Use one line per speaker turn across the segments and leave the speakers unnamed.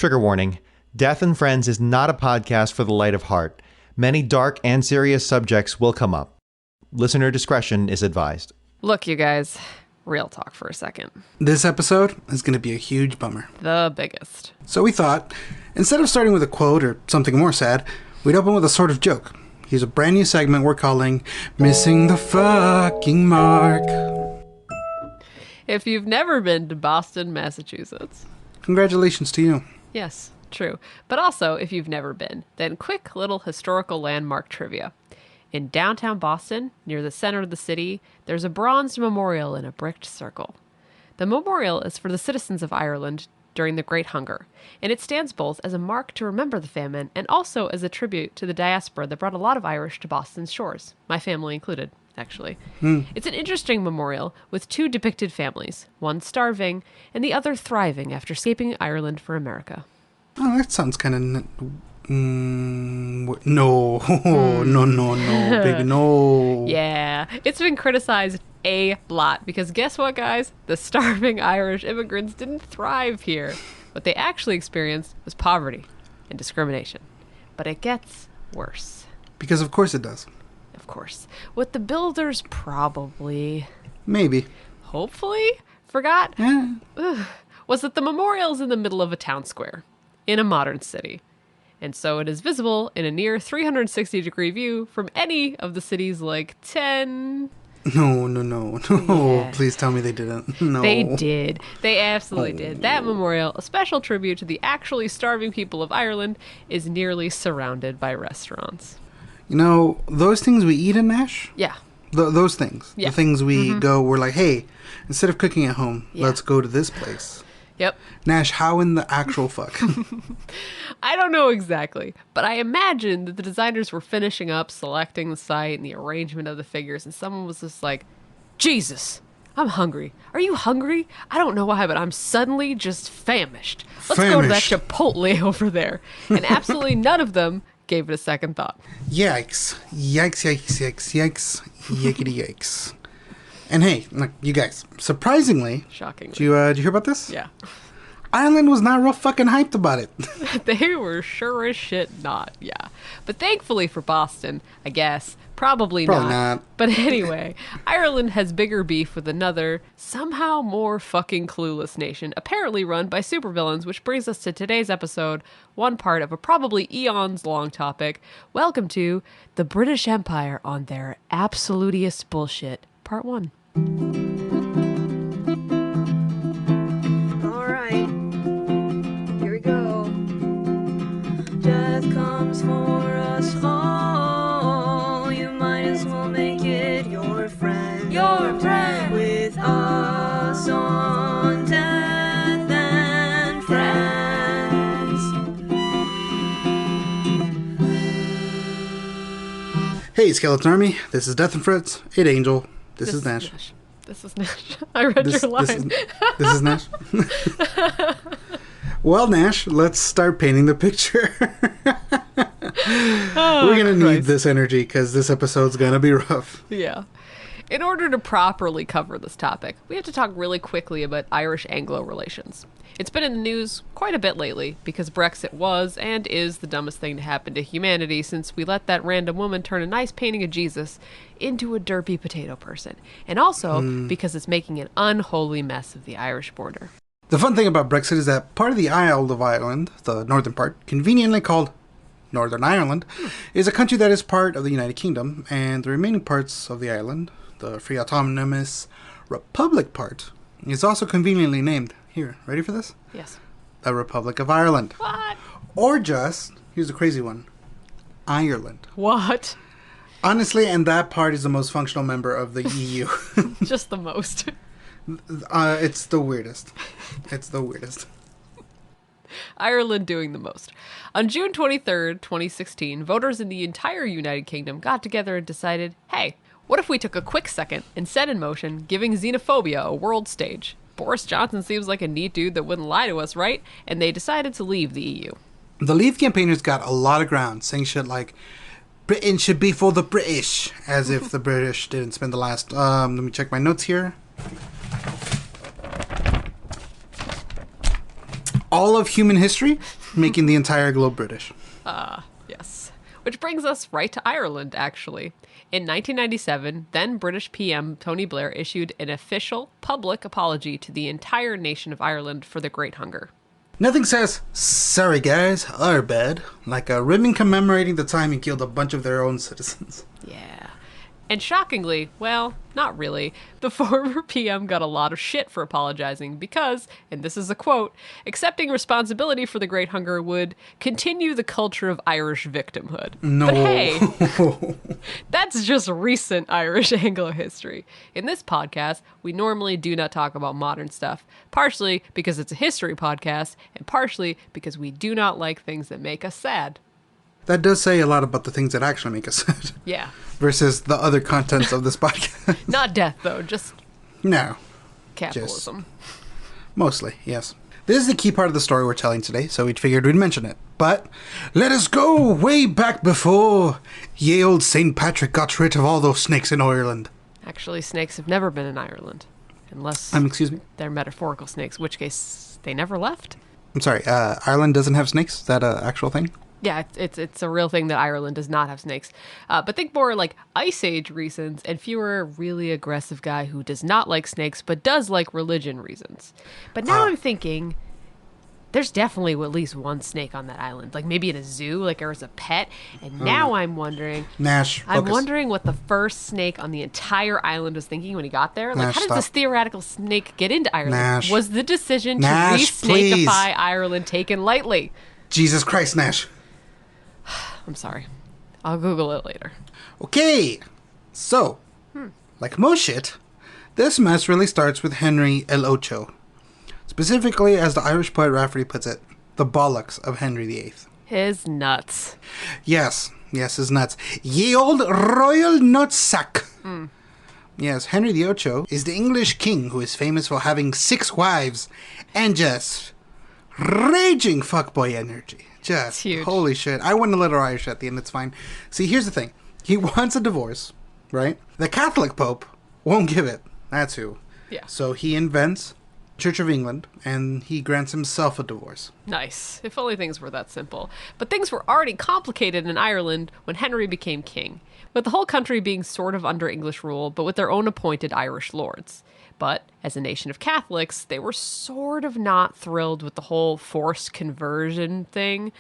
Trigger warning. Death and Friends is not a podcast for the light of heart. Many dark and serious subjects will come up. Listener discretion is advised.
Look, you guys, real talk for a second.
This episode is going to be a huge bummer.
The biggest.
So we thought, instead of starting with a quote or something more sad, we'd open with a sort of joke. Here's a brand new segment we're calling Missing the Fucking Mark.
If you've never been to Boston, Massachusetts.
Congratulations to you.
Yes, true. But also, if you've never been, then quick little historical landmark trivia. In downtown Boston, near the center of the city, there's a bronze memorial in a bricked circle. The memorial is for the citizens of Ireland during the Great Hunger, and it stands both as a mark to remember the famine and also as a tribute to the diaspora that brought a lot of Irish to Boston's shores, my family included, actually. It's an interesting memorial with two depicted families, one starving and the other thriving after escaping Ireland for America.
Oh, that sounds kind of... No, baby, no.
Yeah, it's been criticized a lot because guess what, guys? The starving Irish immigrants didn't thrive here. What they actually experienced was poverty and discrimination. But it gets worse.
Because of course it does.
Of course. What the builders probably...
Maybe.
Hopefully forgot
Yeah.
was that the memorial's in the middle of a town square in a modern city. And so it is visible in a near 360-degree view from any of the city's, 10...
No.
Yeah.
Please tell me they didn't. No.
They did. They absolutely did. That memorial, a special tribute to the actually starving people of Ireland, is nearly surrounded by restaurants.
You know, those things we eat in Nash?
Yeah.
Those things.
Yeah.
The things we we're like, hey, instead of cooking at home,
Yeah.
let's go to this place.
Yep.
Nash, how in the actual fuck?
I don't know exactly, but I imagine that the designers were finishing up selecting the site and the arrangement of the figures, and someone was just like, Jesus, I'm hungry. Are you hungry? I don't know why, but I'm suddenly just famished. Let's go to that Chipotle over there. And absolutely none of them gave it a second thought.
Yikes. Yikes. Yickety yikes. And hey, look, you guys, surprisingly...
Shockingly.
Did you hear about this?
Yeah.
Ireland was not real fucking hyped about it.
They were sure as shit not, yeah. But thankfully for Boston, I guess, probably not. But anyway, Ireland has bigger beef with another, somehow more fucking clueless nation, apparently run by supervillains, which brings us to today's episode, one part of a probably eons-long topic. Welcome to the British Empire on their absolutist bullshit, part 1.
Alright, here we go. Death comes for us all. You might as well make it your friend. Your friend. With us on Death and Friends.
Hey, Skeleton Army, this is Death and Friends. Hey, Angel. This is Nash.
This is Nash. I read your line.
This is Nash. Well, Nash, let's start painting the picture. We're going to need this energy because this episode's going to be rough.
Yeah. In order to properly cover this topic, we have to talk really quickly about Irish-Anglo relations. It's been in the news quite a bit lately because Brexit was and is the dumbest thing to happen to humanity since we let that random woman turn a nice painting of Jesus into a derpy potato person. And also because it's making an unholy mess of the Irish border.
The fun thing about Brexit is that part of the Isle of Ireland, the northern part, conveniently called Northern Ireland, is a country that is part of the United Kingdom, and the remaining parts of the island, the Free Autonomous Republic part, is also conveniently named. Here, ready for this?
Yes.
The Republic of Ireland.
What?
Or just, here's a crazy one, Ireland.
What?
Honestly, and that part is the most functional member of the EU.
Just the most.
It's the weirdest. It's the weirdest.
Ireland doing the most. On June 23rd, 2016, voters in the entire United Kingdom got together and decided, hey, what if we took a quick second and set in motion giving xenophobia a world stage? Boris Johnson seems like a neat dude that wouldn't lie to us, right? And they decided to leave the EU.
The Leave campaigners got a lot of ground, saying shit like, Britain should be for the British, as if the British didn't spend the last... let me check my notes here. all of human history, making the entire globe British.
Yes. Which brings us right to Ireland, actually. In 1997, then British PM Tony Blair issued an official public apology to the entire nation of Ireland for the Great Hunger.
Nothing says, sorry guys, our bad, like a ribbon commemorating the time he killed a bunch of their own citizens.
Yeah. And shockingly, well, not really, the former PM got a lot of shit for apologizing because, and this is a quote, accepting responsibility for the Great Hunger would continue the culture of Irish victimhood.
No.
But hey, that's just recent Irish Anglo history. In this podcast, we normally do not talk about modern stuff, partially because it's a history podcast, and partially because we do not like things that make us sad.
That does say a lot about the things that actually make us sad.
Yeah.
Versus the other contents of this podcast.
Not death, though, just
No.
capitalism.
Mostly, yes. This is the key part of the story we're telling today, so we figured we'd mention it. But let us go way back before ye old St. Patrick got rid of all those snakes in Ireland.
Actually, snakes have never been in Ireland. Unless
Excuse me?
they're metaphorical snakes, which case they never left.
I'm sorry, Ireland doesn't have snakes? Is that an actual thing?
Yeah, it's a real thing that Ireland does not have snakes. But think more like Ice Age reasons and fewer really aggressive guy who does not like snakes but does like religion reasons. But now I'm thinking there's definitely at least one snake on that island, like maybe in a zoo, like or as a pet. And now I'm wondering,
Nash,
I'm
focus.
wondering what the first snake on the entire island was thinking when he got there. Like,
Nash,
how did
stop.
this theoretical snake get into Ireland?
Nash.
Was the decision to
Nash,
re-snakeify
please.
Ireland taken lightly?
Jesus Christ, Nash.
I'm sorry. I'll Google it later.
Okay, so, like most shit, this mess really starts with Henry El Ocho. Specifically, as the Irish poet Rafferty puts it, the bollocks of Henry VIII.
His nuts.
Yes, his nuts. Ye old royal nutsack. Yes, Henry the Ocho is the English king who is famous for having 6 wives and just raging fuckboy energy. Just
huge.
Holy shit. I wouldn't let her Irish at the end, it's fine. See, here's the thing. He wants a divorce, right? The Catholic Pope won't give it. That's who.
Yeah.
So he invents Church of England and he grants himself a divorce.
Nice. If only things were that simple. But things were already complicated in Ireland when Henry became king, with the whole country being sort of under English rule, but with their own appointed Irish lords. But as a nation of Catholics, they were sort of not thrilled with the whole forced conversion thing.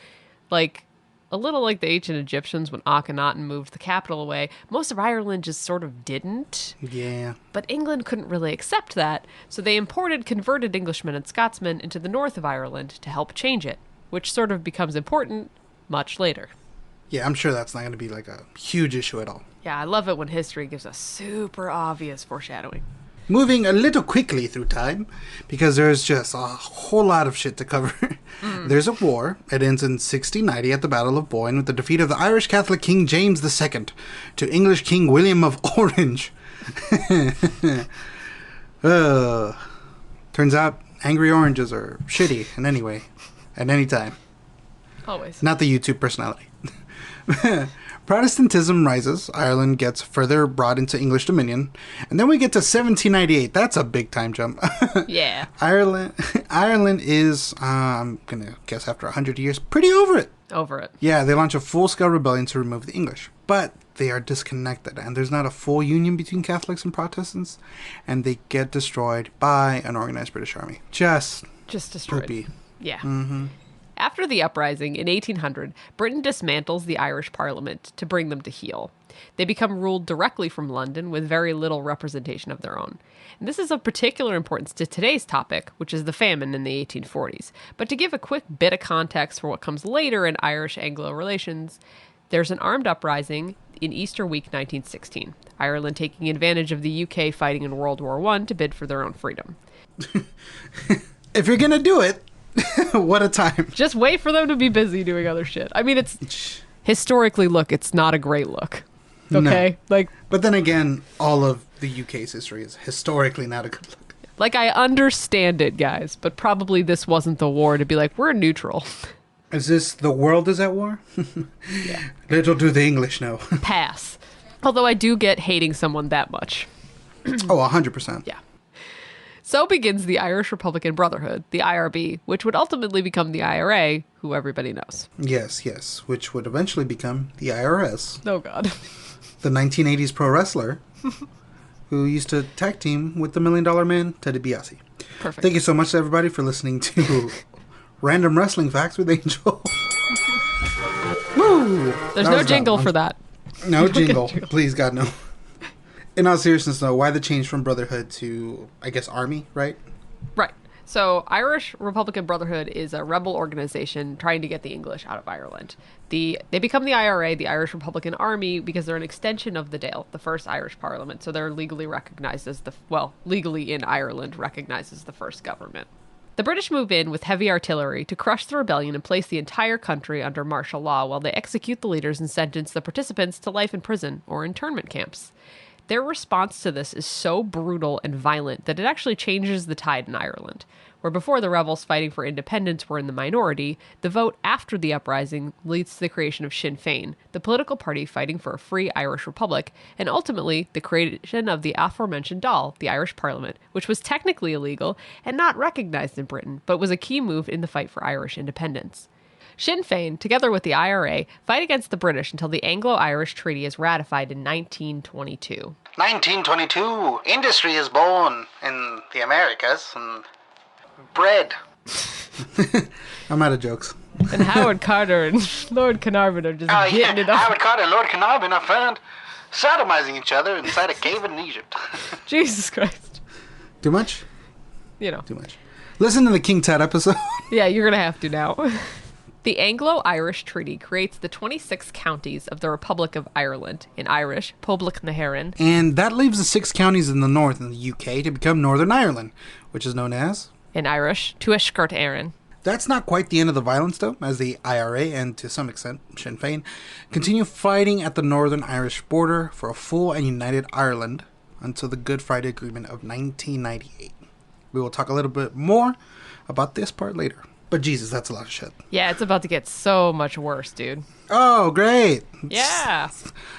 Like, a little like the ancient Egyptians when Akhenaten moved the capital away, most of Ireland just sort of didn't.
Yeah.
But England couldn't really accept that, so they imported converted Englishmen and Scotsmen into the north of Ireland to help change it, which sort of becomes important much later.
Yeah, I'm sure that's not going to be like a huge issue at all.
Yeah, I love it when history gives us super obvious foreshadowing.
Moving a little quickly through time, because there's just a whole lot of shit to cover. There's a war. It ends in 1690 at the Battle of Boyne with the defeat of the Irish Catholic King James II to English King William of Orange. Turns out angry oranges are shitty in any way, at any time.
Always.
Not the YouTube personality. Protestantism rises, Ireland gets further brought into English dominion, and then we get to 1798. That's a big time jump.
Yeah.
Ireland is, I'm going to guess after 100 years, pretty over it.
Over it.
Yeah, they launch a full-scale rebellion to remove the English. But they are disconnected, and there's not a full union between Catholics and Protestants, and they get destroyed by an organized British army. Just
destroyed.
poopy.
Yeah. Mm-hmm. After the uprising in 1800, Britain dismantles the Irish Parliament to bring them to heel. They become ruled directly from London with very little representation of their own. And this is of particular importance to today's topic, which is the famine in the 1840s. But to give a quick bit of context for what comes later in Irish-Anglo relations, there's an armed uprising in Easter week 1916, Ireland taking advantage of the UK fighting in World War I to bid for their own freedom.
If you're going to do it, what a time.
Just wait for them to be busy doing other shit. I mean, it's historically, it's not a great look. Okay?
No. But then again, all of the UK's history is historically not a good look.
I understand it, guys, but probably this wasn't the war to be like, we're neutral.
Is this the world is at war?
Yeah.
Little do the English know.
Pass. Although I do get hating someone that much.
Oh, 100%.
Yeah. So begins the Irish Republican Brotherhood, the IRB, which would ultimately become the IRA, who everybody knows.
Yes, which would eventually become the IRS.
Oh, God.
The 1980s pro wrestler who used to tag team with the $1 Million Man, Ted DiBiase.
Perfect.
Thank you so much, everybody, for listening to Random Wrestling Facts with Angel. Woo!
There's no jingle for that.
No jingle. Please, God, no. In all seriousness, though, why the change from Brotherhood to, I guess, Army, right?
Right. So Irish Republican Brotherhood is a rebel organization trying to get the English out of Ireland. They become the IRA, the Irish Republican Army, because they're an extension of the Dáil, the first Irish parliament. So they're legally recognized as legally in Ireland, recognized as the first government. The British move in with heavy artillery to crush the rebellion and place the entire country under martial law while they execute the leaders and sentence the participants to life in prison or internment camps. Their response to this is so brutal and violent that it actually changes the tide in Ireland. Where before the rebels fighting for independence were in the minority, the vote after the uprising leads to the creation of Sinn Féin, the political party fighting for a free Irish republic, and ultimately the creation of the aforementioned Dáil, the Irish Parliament, which was technically illegal and not recognized in Britain, but was a key move in the fight for Irish independence. Sinn Féin, together with the IRA, fight against the British until the Anglo-Irish Treaty is ratified in 1922.
1922. Industry is born in the Americas. And bread. I'm out of jokes.
And Howard Carter and Lord Carnarvon are just getting it up.
Howard Carter and Lord Carnarvon are found sodomizing each other inside a cave in Egypt.
Jesus Christ.
Too much?
You know.
Too much. Listen to the King Tut episode.
Yeah, you're going to have to now. The Anglo-Irish Treaty creates the 26 counties of the Republic of Ireland, in Irish, Poblacht na hÉireann.
And that leaves the 6 counties in the north in the UK to become Northern Ireland, which is known as...
In Irish, Tuaisceart Éireann.
That's not quite the end of the violence, though, as the IRA, and to some extent Sinn Féin, continue fighting at the Northern Irish border for a full and united Ireland until the Good Friday Agreement of 1998. We will talk a little bit more about this part later. But Jesus, that's a lot of shit.
Yeah, it's about to get so much worse, dude.
Oh, great.
Yeah.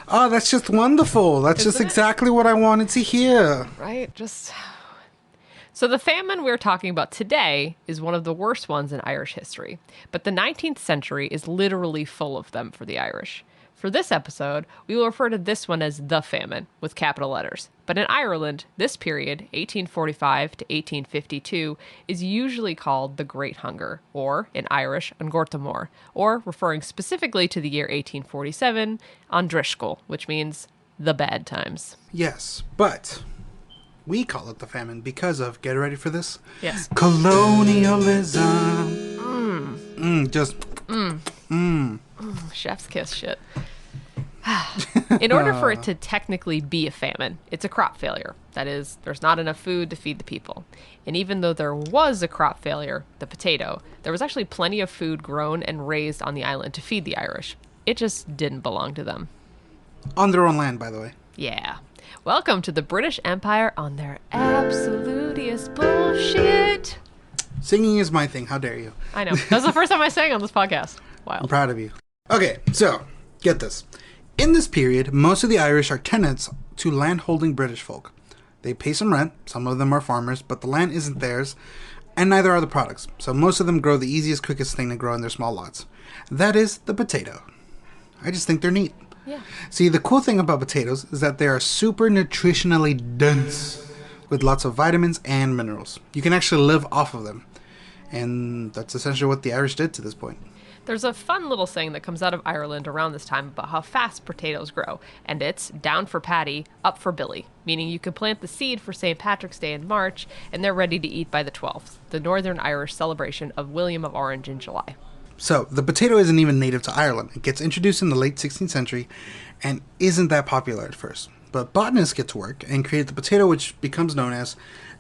Oh, that's just wonderful. That's just exactly what I wanted to hear.
Right? So the famine we're talking about today is one of the worst ones in Irish history. But the 19th century is literally full of them for the Irish. For this episode, we will refer to this one as the famine, with capital letters. But in Ireland, this period, 1845 to 1852, is usually called the Great Hunger, or, in Irish, An Gortamór, or, referring specifically to the year 1847, An Driscoll, which means the bad times.
Yes, but we call it the famine because of, get ready for this?
Yes.
Colonialism.
Chef's kiss shit. In order for it to technically be a famine, it's a crop failure. That is, there's not enough food to feed the people. And even though there was a crop failure, the potato, there was actually plenty of food grown and raised on the island to feed the Irish. It just didn't belong to them.
On their own land, by the way.
Yeah. Welcome to the British Empire on their absolutist bullshit.
Singing is my thing. How dare you?
I know. That was the first time I sang on this podcast.
I'm
Wild.
proud of you. Okay, so, get this. In this period, most of the Irish are tenants to land-holding British folk. They pay some rent, some of them are farmers, but the land isn't theirs, and neither are the products. So most of them grow the easiest, quickest thing to grow in their small lots. That is the potato. I just think they're neat.
Yeah.
See, the cool thing about potatoes is that they are super nutritionally dense, with lots of vitamins and minerals. You can actually live off of them. And that's essentially what the Irish did to this point.
There's a fun little saying that comes out of Ireland around this time about how fast potatoes grow, and it's down for Paddy, up for Billy, meaning you can plant the seed for St. Patrick's Day in March, and they're ready to eat by the 12th, the Northern Irish celebration of William of Orange in July.
So, the potato isn't even native to Ireland. It gets introduced in the late 16th century and isn't that popular at first. But botanists get to work and create the potato, which becomes known as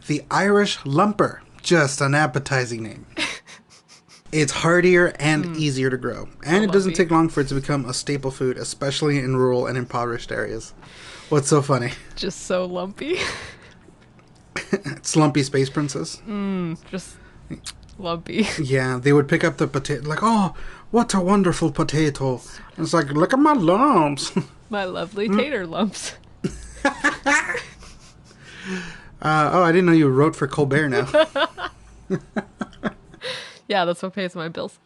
the Irish lumper. Just an appetizing name. It's hardier and easier to grow. And it doesn't take long for it to become a staple food, especially in rural and impoverished areas. What's so funny?
Just so lumpy.
It's Lumpy Space Princess.
Just lumpy.
Yeah, they would pick up the potato, like, oh, what a wonderful potato. And it's like, look at my lumps.
My lovely tater lumps.
I didn't know you wrote for Colbert now.
Yeah, that's what pays my bills.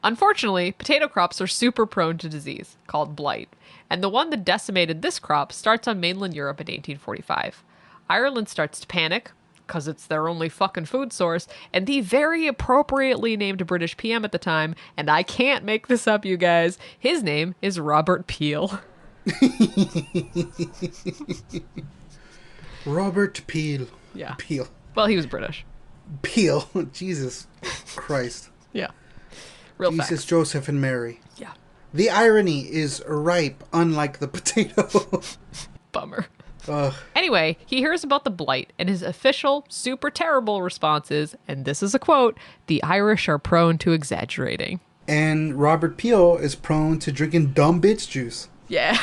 Unfortunately, potato crops are super prone to disease, called blight, and the one that decimated this crop starts on mainland Europe in 1845. Ireland starts to panic, because it's their only fucking food source, and the very appropriately named British PM at the time, and I can't make this up, you guys, his name is Robert Peel.
Robert Peel.
Yeah.
Peel.
Well, he was British.
Peel. Jesus Christ.
Yeah. Real
Jesus,
facts.
Joseph, and Mary.
Yeah.
The irony is ripe, unlike the potato.
Bummer.
Ugh.
Anyway, he hears about the blight, and his official, super terrible response is, and this is a quote, "The Irish are prone to exaggerating."
And Robert Peel is prone to drinking dumb bitch juice.
Yeah.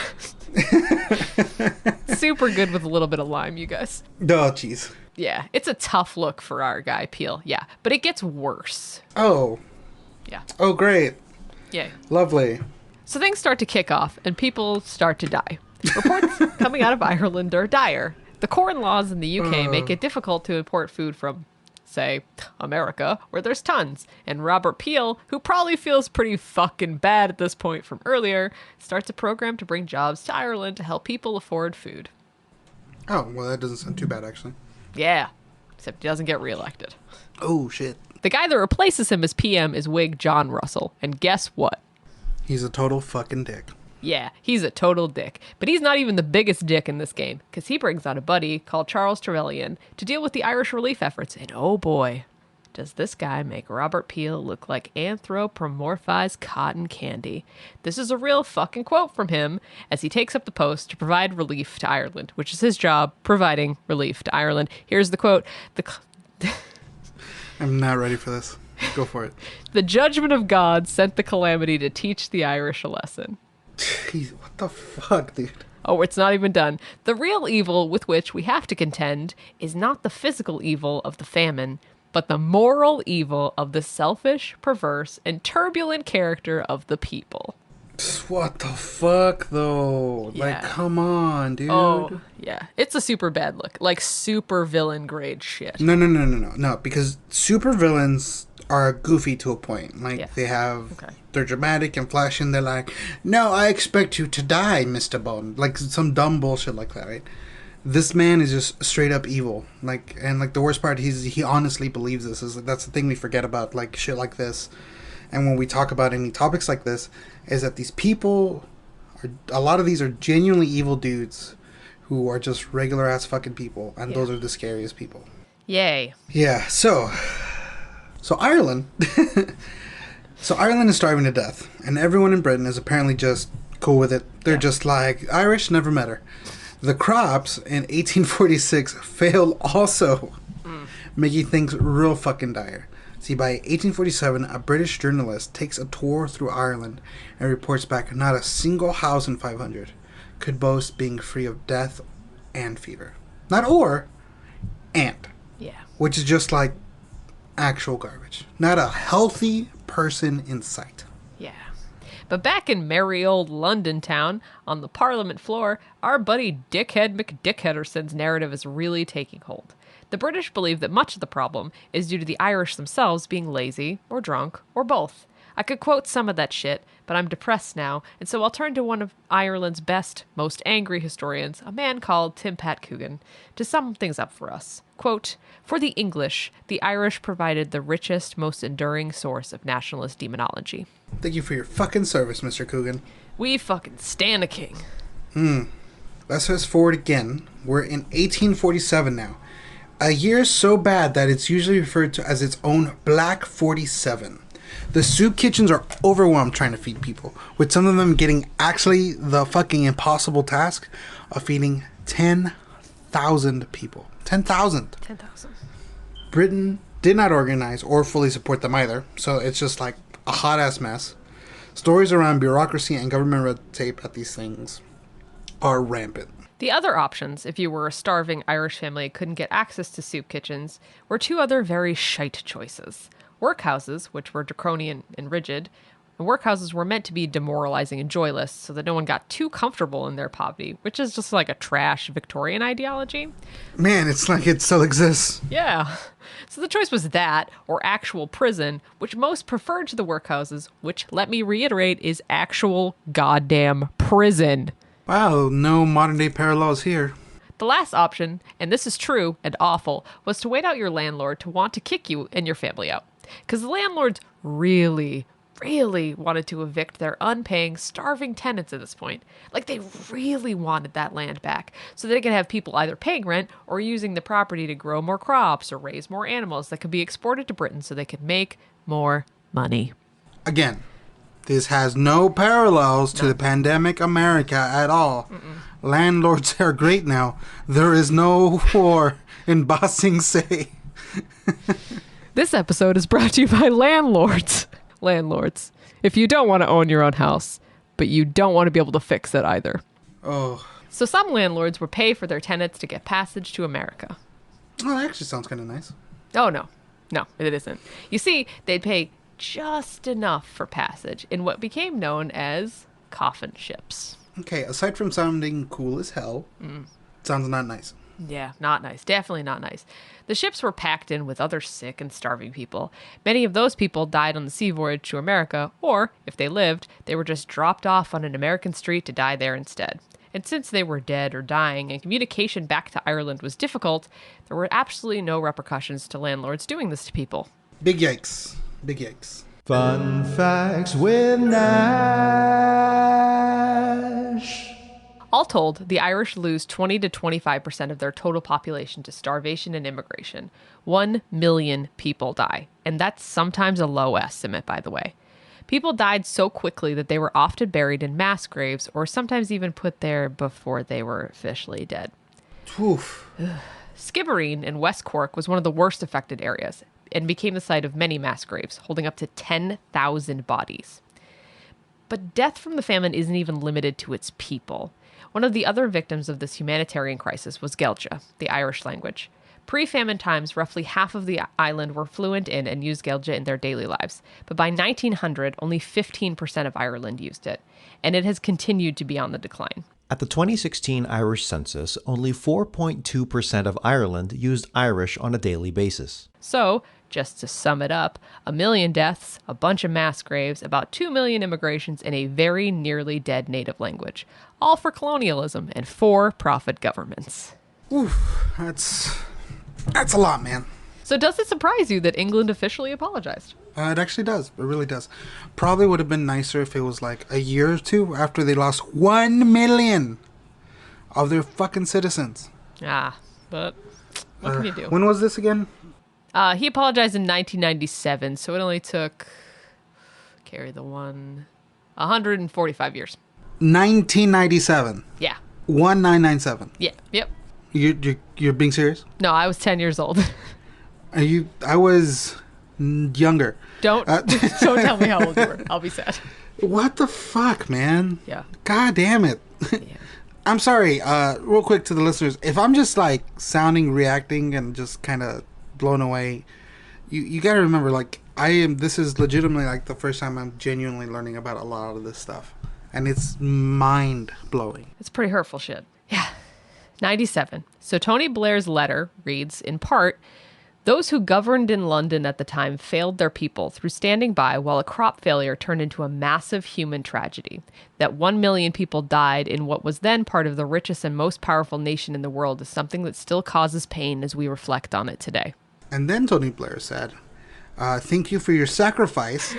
Super good with a little bit of lime, you guys.
Oh, jeez.
Yeah, it's a tough look for our guy, Peel. Yeah, but it gets worse.
Oh.
Yeah.
Oh, great.
Yeah.
Lovely.
So things start to kick off, and people start to die. Reports coming out of Ireland are dire. The corn laws in the UK make it difficult to import food from, say, America, where there's tons. And Robert Peel, who probably feels pretty fucking bad at this point from earlier, starts a program to bring jobs to Ireland to help people afford food.
Oh, well, that doesn't sound too bad, actually.
Yeah, except he doesn't get reelected.
Oh, shit.
The guy that replaces him as PM is Whig John Russell, and guess what?
He's a total fucking dick.
Yeah, he's a total dick. But he's not even the biggest dick in this game, because he brings out a buddy called Charles Trevelyan to deal with the Irish relief efforts, and oh boy, does this guy make Robert Peel look like anthropomorphized cotton candy. This is a real fucking quote from him as he takes up the post to provide relief to Ireland, which is his job, providing relief to Ireland. Here's the quote.
I'm not ready for this. Go for it.
The judgment of God sent the calamity to teach the Irish a lesson.
Jeez, what the fuck, dude?
Oh, it's not even done. The real evil with which we have to contend is not the physical evil of the famine, but the moral evil of the selfish, perverse, and turbulent character of the people.
What the fuck, though?
Yeah.
Like, come on, dude.
Oh, yeah. It's a super bad look. Like, super villain grade shit.
No, because supervillains are goofy to a point. Like,
Yeah.
they have...
Okay.
They're dramatic and flashy, and they're like, no, I expect you to die, Mr. Bond. Like, some dumb bullshit like that, right? This man is just straight up evil. Like, and, like, the worst part, he honestly believes this. That's the thing we forget about, like, shit like this. And when we talk about any topics like this, is that these people, a lot of these are genuinely evil dudes who are just regular ass fucking people. And those are the scariest people.
Yay.
Yeah, so Ireland... So Ireland is starving to death, and everyone in Britain is apparently just cool with it. They're just like, Irish, never met her. The crops in 1846 failed also, making things real fucking dire. See, by 1847, a British journalist takes a tour through Ireland and reports back not a single house in 500 could boast being free of death and fever. Not or, and.
Yeah.
Which is just like actual garbage. Not a healthy person in sight.
Yeah. But back in merry old London town, on the Parliament floor, our buddy Dickhead McDickheaderson's narrative is really taking hold. The British believe that much of the problem is due to the Irish themselves being lazy, or drunk, or both. I could quote some of that shit, but I'm depressed now, and so I'll turn to one of Ireland's best, most angry historians, a man called Tim Pat Coogan, to sum things up for us. Quote, "For the English, the Irish provided the richest, most enduring source of nationalist demonology."
Thank you for your fucking service, Mr. Coogan.
We fucking stand a king.
Let's fast forward again. We're in 1847 now. A year so bad that it's usually referred to as its own Black 47. The soup kitchens are overwhelmed trying to feed people, with some of them getting actually the fucking impossible task of feeding 10,000 people. 10,000.
10,000.
Britain did not organize or fully support them either, so it's just like a hot-ass mess. Stories around bureaucracy and government red tape at these things are rampant.
The other options, if you were a starving Irish family and couldn't get access to soup kitchens, were two other very shite choices. Workhouses, which were draconian and rigid, And workhouses were meant to be demoralizing and joyless so that no one got too comfortable in their poverty, which is just like a trash Victorian ideology.
Man, it's like it still exists.
Yeah. So the choice was that or actual prison, which most preferred to the workhouses, which, let me reiterate, is actual goddamn prison.
Wow, no modern day parallels here.
The last option, and this is true and awful, was to wait out your landlord to want to kick you and your family out. Because the landlords really wanted to evict their unpaying, starving tenants at this point. Like, they really wanted that land back so they could have people either paying rent or using the property to grow more crops or raise more animals that could be exported to Britain so they could make more money.
Again, this has no parallels to the pandemic America at all. Landlords are great now. There is no war in Bossing Say.
This episode is brought to you by landlords. Landlords, if you don't want to own your own house, but you don't want to be able to fix it either.
Oh.
So some landlords would pay for their tenants to get passage to America.
Oh, that actually sounds kind of nice.
Oh, no. No, it isn't. You see, they'd pay just enough for passage in what became known as coffin ships.
Okay, aside from sounding cool as hell, sounds not nice.
Yeah, not nice. Definitely not nice. The ships were packed in with other sick and starving people. Many of those people died on the sea voyage to America, or, if they lived, they were just dropped off on an American street to die there instead. And since they were dead or dying and communication back to Ireland was difficult, there were absolutely no repercussions to landlords doing this to people.
Big yikes. Big yikes.
Fun facts with Nash.
All told, the Irish lose 20 to 25% of their total population to starvation and immigration. 1 million people die. And that's sometimes a low estimate, by the way. People died so quickly that they were often buried in mass graves or sometimes even put there before they were officially dead.
Oof.
Skibbereen in West Cork was one of the worst affected areas and became the site of many mass graves, holding up to 10,000 bodies. But death from the famine isn't even limited to its people. One of the other victims of this humanitarian crisis was Gaeilge, the Irish language. Pre-famine times, roughly half of the island were fluent in and used Gaeilge in their daily lives. But by 1900, only 15% of Ireland used it. And it has continued to be on the decline.
At the 2016 Irish census, only 4.2% of Ireland used Irish on a daily basis.
So, just to sum it up, 1 million deaths, a bunch of mass graves, about 2 million immigrations, and a very nearly dead native language. All for colonialism and for-profit governments.
Oof. That's a lot, man.
So does it surprise you that England officially apologized?
It actually does. It really does. Probably would have been nicer if it was like a year or two after they lost 1 million of their fucking citizens.
But what can you do?
When was this again?
He apologized in 1997, so it only took, 145 years.
1997.
Yeah.
1997.
Yeah. Yep.
You're being serious?
No, I was 10 years old.
I was younger.
Don't tell me how old you were. I'll be sad.
What the fuck, man?
Yeah.
God damn it.
Yeah.
I'm sorry, real quick to the listeners. If I'm just like reacting and just kind of blown away, you gotta remember, like, this is legitimately like the first time I'm genuinely learning about a lot of this stuff. And it's mind-blowing.
It's pretty hurtful shit. Yeah. 97. So Tony Blair's letter reads, in part, those who governed in London at the time failed their people through standing by while a crop failure turned into a massive human tragedy. That 1 million people died in what was then part of the richest and most powerful nation in the world is something that still causes pain as we reflect on it today.
And then Tony Blair said, thank you for your sacrifice.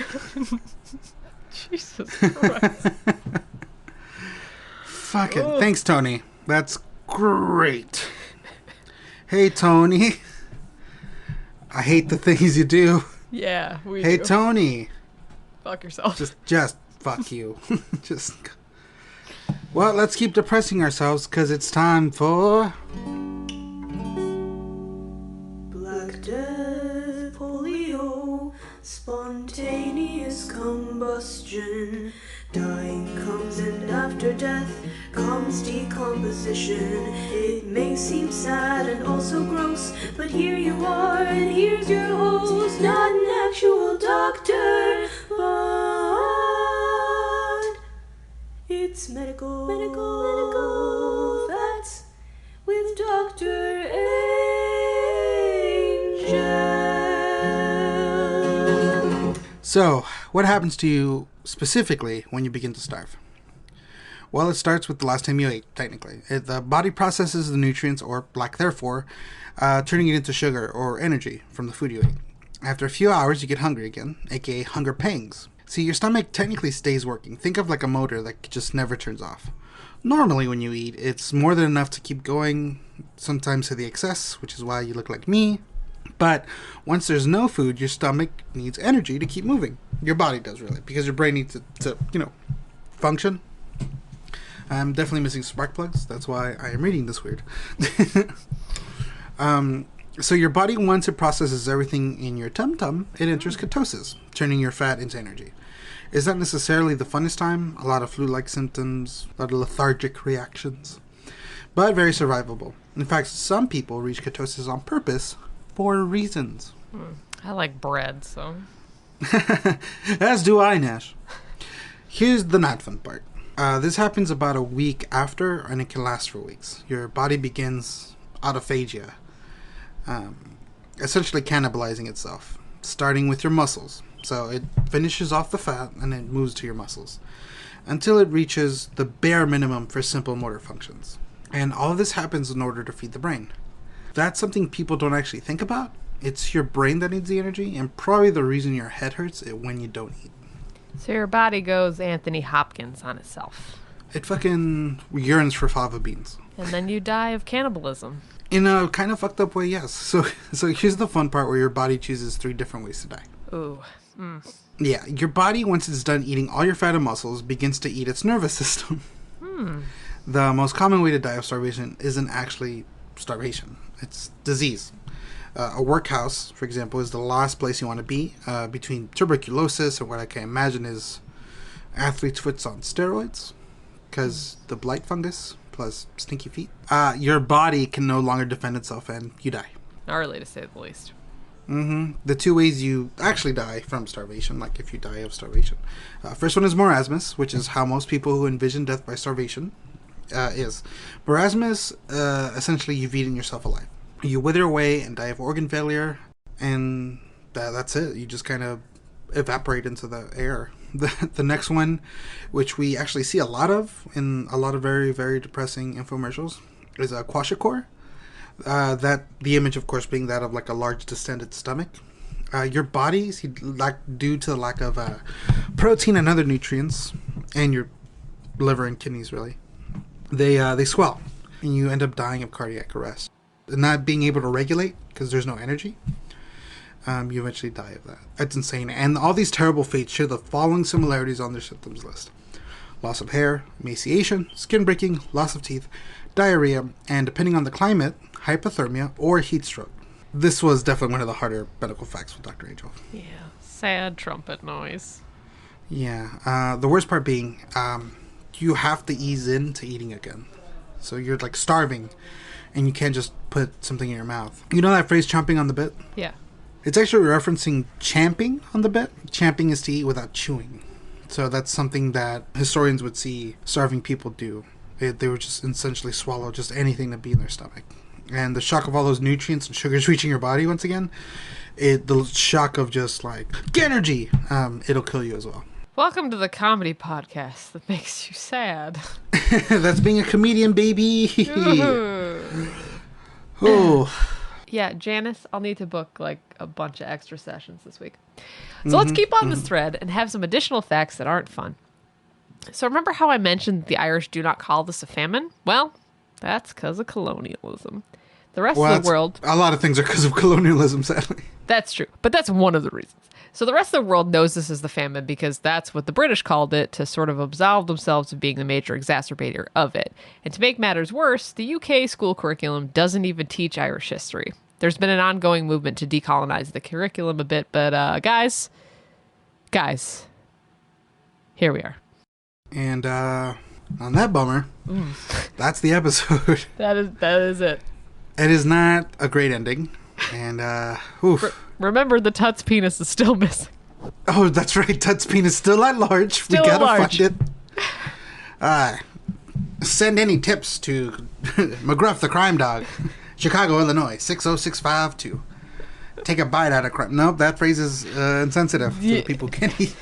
Jesus Christ.
Fucking thanks, Tony. That's great. Hey, Tony. I hate the things you do.
Yeah,
Hey,
do.
Tony.
Fuck yourself.
Just fuck you. Well, let's keep depressing ourselves because it's time for
Black Death, polio, spontaneous combustion. Dying comes, and after death comes decomposition. It may seem sad and also gross, but here you are, and here's your host, not an actual doctor, but It's medical facts with Dr. Angel.
So, what happens to you specifically when you begin to starve? Well, it starts with the last time you ate, technically. The body processes the nutrients, or lack therefore, turning it into sugar or energy from the food you ate. After a few hours, you get hungry again, aka hunger pangs. See, your stomach technically stays working. Think of like a motor that just never turns off. Normally when you eat, it's more than enough to keep going, sometimes to the excess, which is why you look like me. But once there's no food, your stomach needs energy to keep moving. Your body does, really, because your brain needs to function. I'm definitely missing spark plugs. That's why I am reading this weird. So your body, once it processes everything in your tum-tum, it enters ketosis, turning your fat into energy. It's not necessarily the funnest time, a lot of flu-like symptoms, a lot of lethargic reactions, but very survivable. In fact, some people reach ketosis on purpose for reasons.
I like bread, so.
As do I, Nash. Here's the not fun part. This happens about a week after, and it can last for weeks. Your body begins autophagia, essentially cannibalizing itself, starting with your muscles. So it finishes off the fat and it moves to your muscles until it reaches the bare minimum for simple motor functions. And all of this happens in order to feed the brain. That's something people don't actually think about. It's your brain that needs the energy, and probably the reason your head hurts is when you don't eat.
So your body goes Anthony Hopkins on itself.
It fucking yearns for fava beans.
And then you die of cannibalism.
In a kind of fucked up way, yes. So here's the fun part where your body chooses 3 different ways to die.
Ooh.
Yeah, your body, once it's done eating all your fat and muscles, begins to eat its nervous system. The most common way to die of starvation isn't actually starvation. It's disease. A workhouse, for example, is the last place you want to be between tuberculosis and what I can imagine is athlete's foot on steroids, because the blight fungus plus stinky feet. Your body can no longer defend itself and you die.
Gnarly, to say the least.
The 2 ways you actually die from starvation, like if you die of starvation. First one is marasmus, which is how most people who envision death by starvation is. Marasmus, essentially you've eaten yourself alive. You wither away and die of organ failure, and that's it. You just kind of evaporate into the air. The next one, which we actually see a lot of in a lot of very, very depressing infomercials, is a kwashiorkor. That the image, of course, being that of like a large distended stomach. Your body, due to the lack of protein and other nutrients, and your liver and kidneys, really, they swell, and you end up dying of cardiac arrest. And not being able to regulate because there's no energy, you eventually die of that. That's insane. And all these terrible fates share the following similarities on their symptoms list: loss of hair, emaciation, skin breaking, loss of teeth, diarrhea, and depending on the climate, hypothermia or heat stroke. This was definitely one of the harder medical facts with Dr. Angel.
Yeah, sad trumpet noise.
Yeah, the worst part being you have to ease into eating again. So you're like starving and you can't just put something in your mouth. You know that phrase, chomping on the bit?
Yeah.
It's actually referencing champing on the bit. Champing is to eat without chewing. So that's something that historians would see starving people do. They would just essentially swallow just anything to be in their stomach. And the shock of all those nutrients and sugars reaching your body once again, the shock of just like, get energy, it'll kill you as well.
Welcome to the comedy podcast that makes you sad.
That's being a comedian, baby. Oh.
Yeah, Janice, I'll need to book like a bunch of extra sessions this week. So let's keep on this thread and have some additional facts that aren't fun. So remember how I mentioned the Irish do not call this a famine? Well, that's because of colonialism. The rest of the world...
A lot of things are because of colonialism, sadly.
That's true, but that's one of the reasons. So the rest of the world knows this is the famine because that's what the British called it to sort of absolve themselves of being the major exacerbator of it. And to make matters worse, the UK school curriculum doesn't even teach Irish history. There's been an ongoing movement to decolonize the curriculum a bit, but guys, here we are.
And on that bummer, that's the episode.
That is it.
It is not a great ending. And, oof.
Remember, the Tut's penis is still missing.
Oh, that's right. Tut's penis still at large.
Still
we gotta
at large.
find it. Send any tips to McGruff the Crime Dog, Chicago, Illinois, 60652. Take a bite out of crime. Nope, that phrase is insensitive. So people can't eat.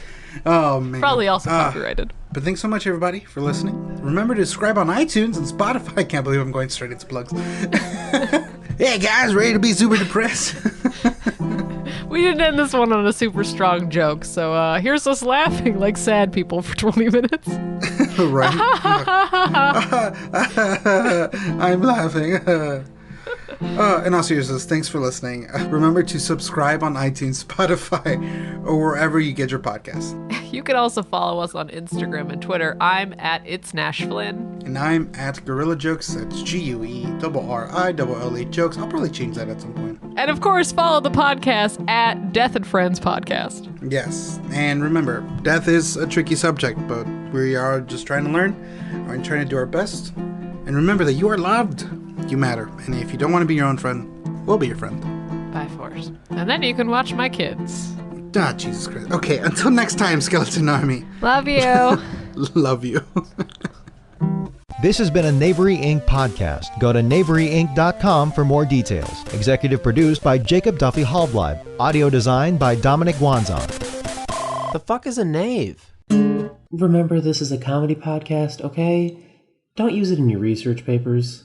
Oh, man.
Probably also copyrighted.
But thanks so much, everybody, for listening. Remember to subscribe on iTunes and Spotify. I can't believe I'm going straight into plugs. Hey, guys, ready to be super depressed?
We didn't end this one on a super strong joke, so here's us laughing like sad people for 20 minutes.
Right. I'm laughing. In all seriousness, thanks for listening. Remember to subscribe on iTunes, Spotify, or wherever you get your podcasts.
You can also follow us on Instagram and Twitter. I'm at It's Nash Flynn.
And I'm at Gorilla Jokes. That's GUERRILLE Jokes. I'll probably change that at some point.
And of course, follow the podcast at Death and Friends Podcast.
Yes. And remember, death is a tricky subject, but we are just trying to learn and trying to do our best. And remember that you are loved. You matter. And if you don't want to be your own friend, we'll be your friend.
By force. And then you can watch my kids.
Ah, Jesus Christ. Okay, until next time, Skeleton Army.
Love you.
Love you.
This has been a Knavery Inc. podcast. Go to knaveryinc.com for more details. Executive produced by Jacob Duffy Hallbleib. Audio designed by Dominic Wanzon.
The fuck is a knave?
Remember, this is a comedy podcast, okay? Don't use it in your research papers.